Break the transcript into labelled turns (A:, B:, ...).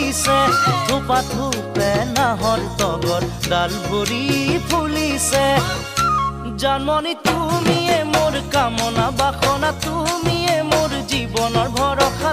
A: ফুলিছে থোপা থোপে নাহৰ তগৰ ডাল ভৰি ফুলিছে জন্মনি তুমিয়ে মোৰ কামনা বাসনা তুমিয়ে মোৰ জীৱনৰ ভৰসা